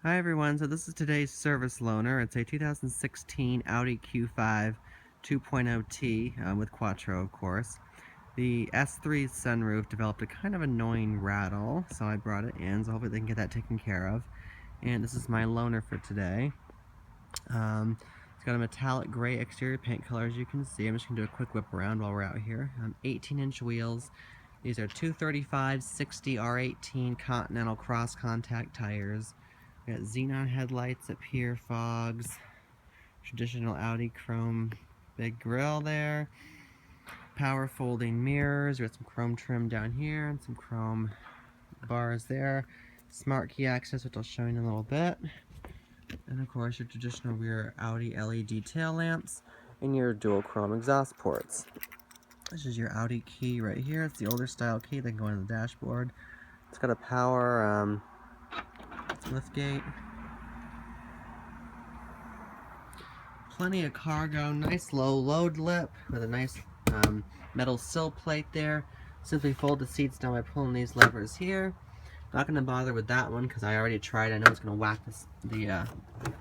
Hi everyone, so this is today's service loaner. It's a 2016 Audi Q5 2.0T with Quattro, of course. The S3 sunroof developed a kind of annoying rattle, so I brought it in, so hopefully they can get that taken care of. And this is my loaner for today. It's got a metallic gray exterior paint color, as you can see. I'm just going to do a quick whip around while we're out here. 18-inch wheels. These are 235 60 R18 Continental cross contact tires. We got xenon headlights up here, fogs, traditional Audi chrome big grille there, power folding mirrors. We got some chrome trim down here and some chrome bars there, smart key access, which I'll show you in a little bit, and of course your traditional rear Audi LED tail lamps and your dual chrome exhaust ports. This is your Audi key right here. It's the older style key that can go into the dashboard. It's got a power lift gate. Plenty of cargo, nice low load lip with a nice metal sill plate there. Simply fold the seats down by pulling these levers here. Not going to bother with that one because I already tried. I know it's going to whack the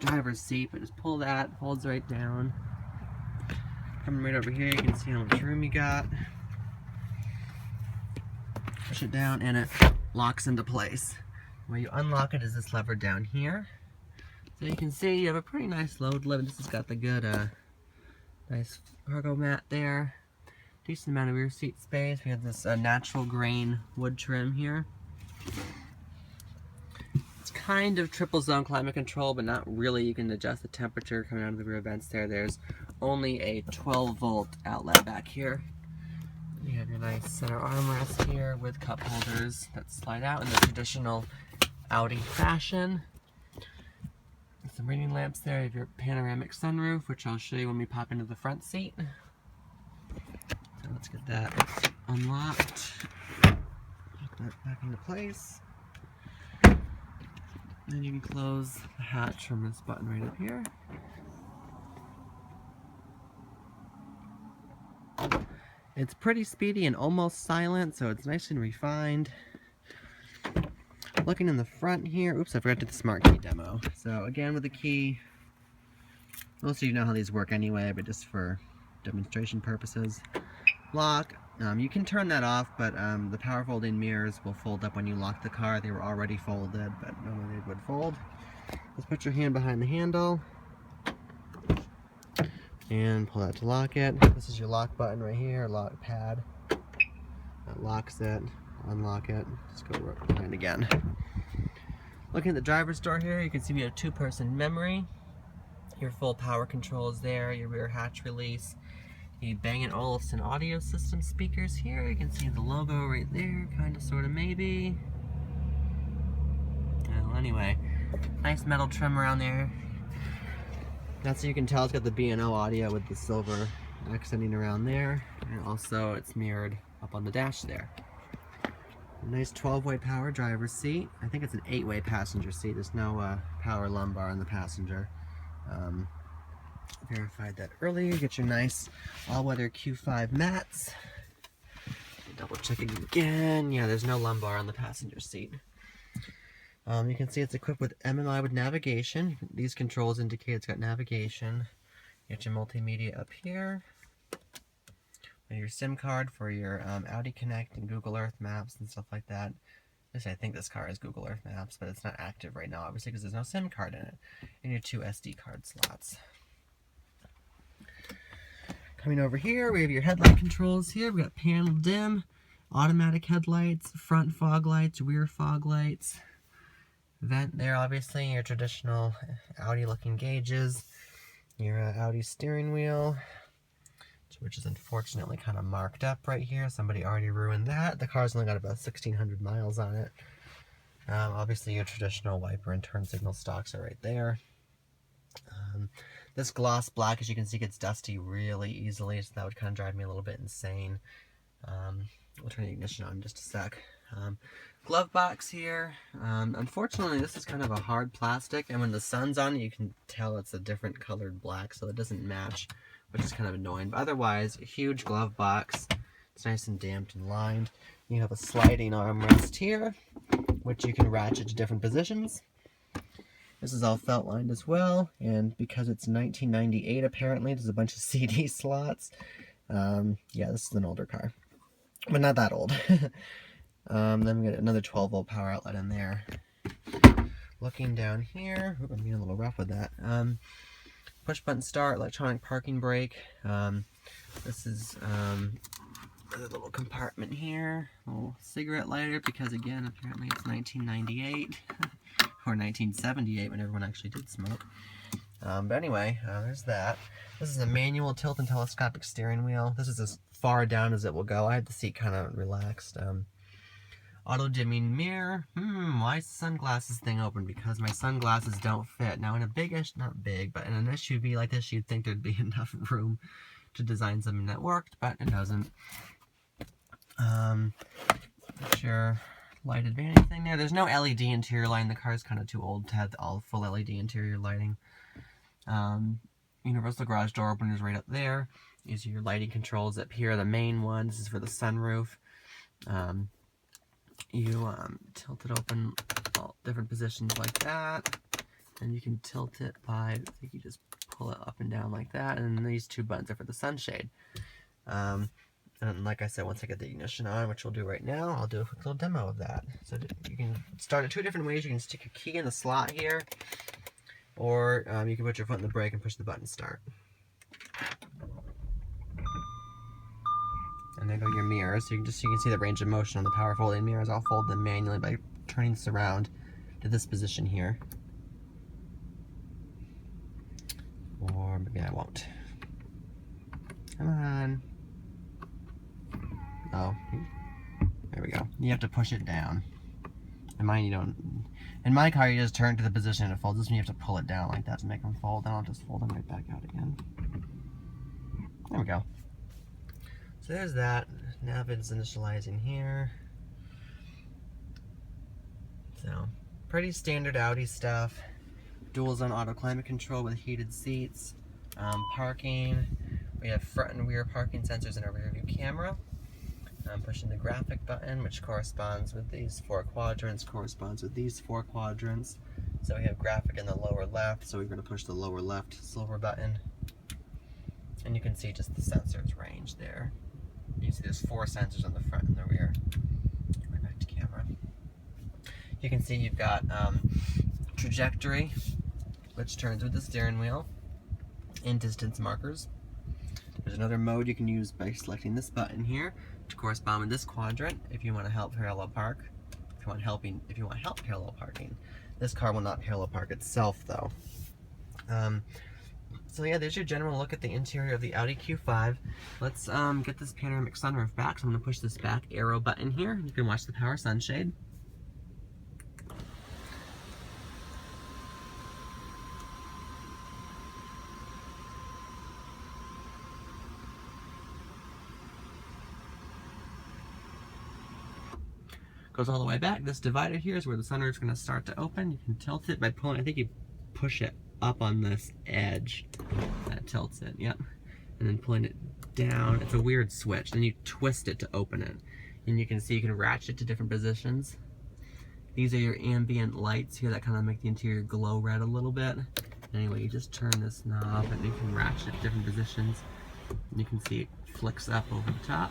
driver's seat, but just pull that, folds right down. Coming right over here, you can see how much room you got. Push it down and it locks into place. Where you unlock it is this lever down here. So you can see you have a pretty nice load lip. This has got the good, nice cargo mat there. Decent amount of rear seat space. We have this natural grain wood trim here. It's kind of triple zone climate control, but not really. You can adjust the temperature coming out of the rear vents there. There's only a 12-volt outlet back here. You have your nice center armrest here with cup holders that slide out in the traditional Audi fashion. Some reading lamps there. You have your panoramic sunroof, which I'll show you when we pop into the front seat. So let's get that unlocked. Lock that back into place. Then you can close the hatch from this button right up here. It's pretty speedy and almost silent, so it's nice and refined. Looking in the front here, oops, I forgot to do the smart key demo. So again, with the key, most of you know how these work anyway, but just for demonstration purposes. Lock, you can turn that off, but the power folding mirrors will fold up when you lock the car. They were already folded, but normally they would fold. Just put your hand behind the handle and pull that to lock it. This is your lock button right here, lock pad. That locks it. Unlock it, just go right behind again. Looking at the driver's door here, you can see we have 2-person memory. Your full power controls there, your rear hatch release. The Bang & Olufsen audio system speakers here. You can see the logo right there, kind of, sort of, maybe. Well, anyway, nice metal trim around there. That's so you can tell it's got the B&O audio with the silver accenting around there. And also it's mirrored up on the dash there. Nice 12-way power driver's seat. I think it's an 8-way passenger seat. There's no power lumbar on the passenger. Verified that earlier. Get your nice all-weather Q5 mats. Double check it again. Yeah, there's no lumbar on the passenger seat. You can see it's equipped with M&I with navigation. These controls indicate it's got navigation. You get your multimedia up here. Your SIM card for your Audi Connect and Google Earth Maps and stuff like that. I think this car is Google Earth Maps, but it's not active right now, obviously, because there's no SIM card in it. And your 2 SD card slots. Coming over here, we have your headlight controls here. We got panel dim, automatic headlights, front fog lights, rear fog lights. Vent there, obviously, your traditional Audi-looking gauges. Your Audi steering wheel, which is unfortunately kind of marked up right here. Somebody already ruined that. The car's only got about 1,600 miles on it. Obviously your traditional wiper and turn signal stocks are right there. This gloss black, as you can see, gets dusty really easily, so that would kind of drive me a little bit insane. We'll turn the ignition on in just a sec. Glove box here. Unfortunately, this is kind of a hard plastic, and when the sun's on it, you can tell it's a different colored black, so it doesn't match, which is kind of annoying. But otherwise, a huge glove box. It's nice and damped and lined. You have a sliding armrest here, which you can ratchet to different positions. This is all felt lined as well, and because it's 1998 apparently, there's a bunch of CD slots. Yeah, this is an older car, but not that old. Then we get another 12-volt power outlet in there. Looking down here, I'm being a little rough with that. Push button start, electronic parking brake. This is a little compartment here, a little cigarette lighter, because again, apparently it's 1998 or 1978 when everyone actually did smoke. But anyway, there's that. This is a manual tilt and telescopic steering wheel. This is as far down as it will go. I had the seat kind of relaxed. Auto dimming mirror. Why is the sunglasses thing open? Because my sunglasses don't fit. Now in a big-ish, not big, but in an SUV like this, you'd think there'd be enough room to design something that worked, but it doesn't. Not sure lighted vanity thing there. There's no LED interior lighting. The car's kind of too old to have all full LED interior lighting. Universal garage door openers right up there. These are your lighting controls up here. The main one, this is for the sunroof. You tilt it open all different positions like that, and you can tilt it by, I think you just pull it up and down like that, and these two buttons are for the sunshade. And like I said, once I get the ignition on, which we'll do right now, I'll do a quick little demo of that. So you can start it two different ways. You can stick your key in the slot here, or you can put your foot in the brake and push the button start. And there go your mirrors. So you can see the range of motion on the power folding mirrors. I'll fold them manually by turning this around to this position here. Or maybe I won't. Come on. Oh, there we go. You have to push it down. In mine, you don't. In my car, you just turn to the position and it folds. This one, you have to pull it down like that to make them fold. Then I'll just fold them right back out again. There we go. So there's that. Nav is initializing here. So, pretty standard Audi stuff. Dual zone auto climate control with heated seats. Parking. We have front and rear parking sensors and a rear view camera. I'm pushing the graphic button, which corresponds with these 4 quadrants, corresponds with these 4 quadrants. So we have graphic in the lower left, so we're going to push the lower left silver button. And you can see just the sensors range there. You can see there's 4 sensors on the front and the rear. Right back to camera. You can see you've got trajectory, which turns with the steering wheel, and distance markers. There's another mode you can use by selecting this button here to correspond with this quadrant if you want to help parallel park. If you want help parallel parking. This car will not parallel park itself though. So yeah, there's your general look at the interior of the Audi Q5. Let's get this panoramic sunroof back. So I'm going to push this back arrow button here. You can watch the power sunshade. Goes all the way back. This divider here is where the sunroof's going to start to open. You can tilt it by pulling, I think you push it up on this edge. That tilts it, yep. And then pulling it down. It's a weird switch. Then you twist it to open it. And you can see you can ratchet to different positions. These are your ambient lights here that kind of make the interior glow red a little bit. Anyway, you just turn this knob and you can ratchet to different positions. And you can see it flicks up over the top.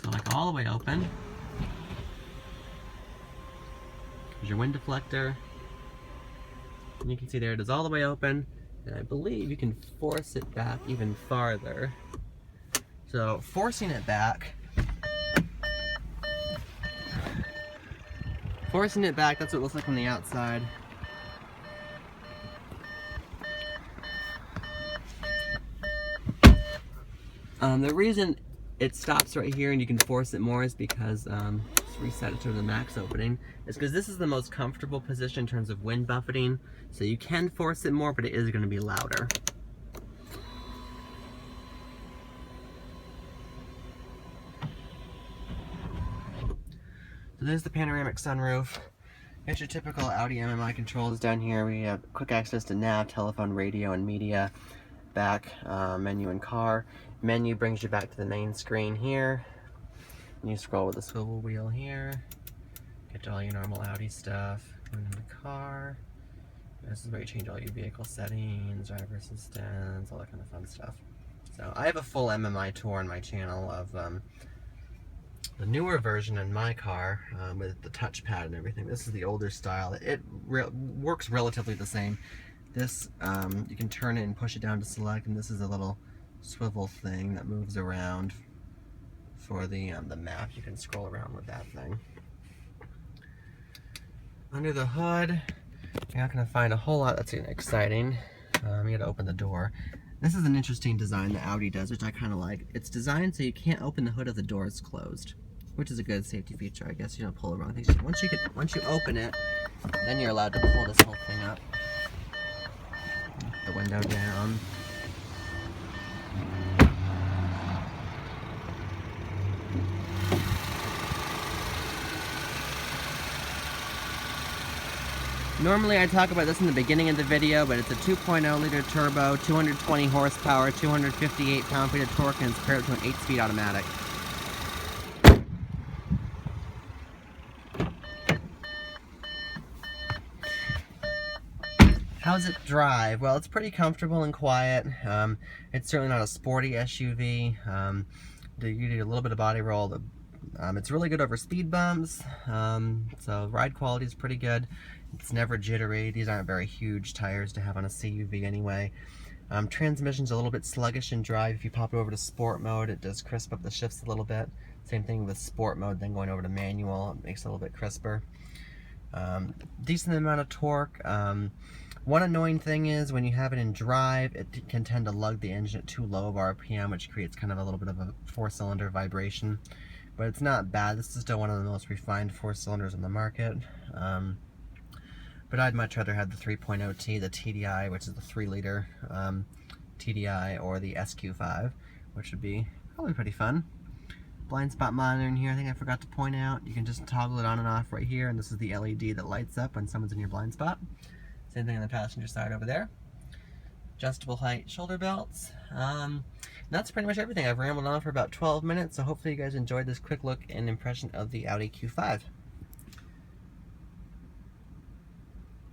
So like all the way open. There's your wind deflector. And you can see there it is all the way open. And I believe you can force it back even farther. So forcing it back, that's what it looks like on the outside. The reason it stops right here and you can force it more is because, let's reset it to the max opening, is because this is the most comfortable position in terms of wind buffeting. So you can force it more, but it is going to be louder. So there's the panoramic sunroof. Got your typical Audi MMI controls down here. We have quick access to nav, telephone, radio, and media. Back, menu and car. Menu brings you back to the main screen here. And you scroll with the swivel wheel here. Get to all your normal Audi stuff. Going in the car. This is where you change all your vehicle settings, driver assistance, all that kind of fun stuff. So I have a full MMI tour on my channel of the newer version in my car with the touchpad and everything. This is the older style. It works relatively the same. This, you can turn it and push it down to select, and this is a little swivel thing that moves around for the map. You can scroll around with that thing. Under the hood, you're not going to find a whole lot that's exciting. You got to open the door. This is an interesting design that Audi does, which I kind of like. It's designed so you can't open the hood if the door is closed, which is a good safety feature, I guess. You don't pull the wrong things. Once you open it, then you're allowed to pull this whole thing up. The window down. Normally I talk about this in the beginning of the video, but it's a 2.0 liter turbo, 220 horsepower, 258 pound-feet of torque, and it's paired up to an 8-speed automatic. How's it drive? Well, it's pretty comfortable and quiet. It's certainly not a sporty SUV. You need a little bit of body roll. It's really good over speed bumps, so ride quality is pretty good. It's never jittery. These aren't very huge tires to have on a CUV anyway. Transmission's a little bit sluggish in drive. If you pop it over to sport mode, it does crisp up the shifts a little bit. Same thing with sport mode, then going over to manual, it makes it a little bit crisper. Decent amount of torque. One annoying thing is when you have it in drive, it can tend to lug the engine at too low of RPM, which creates kind of a little bit of a 4-cylinder vibration. But it's not bad. This is still one of the most refined 4-cylinders on the market. But I'd much rather have the 3.0T, the TDI, which is the 3-liter TDI, or the SQ5, which would be probably pretty fun. Blind spot monitor in here, I think I forgot to point out. You can just toggle it on and off right here, and this is the LED that lights up when someone's in your blind spot. Same thing on the passenger side over there. Adjustable height shoulder belts. That's pretty much everything. I've rambled on for about 12 minutes, so hopefully you guys enjoyed this quick look and impression of the Audi Q5.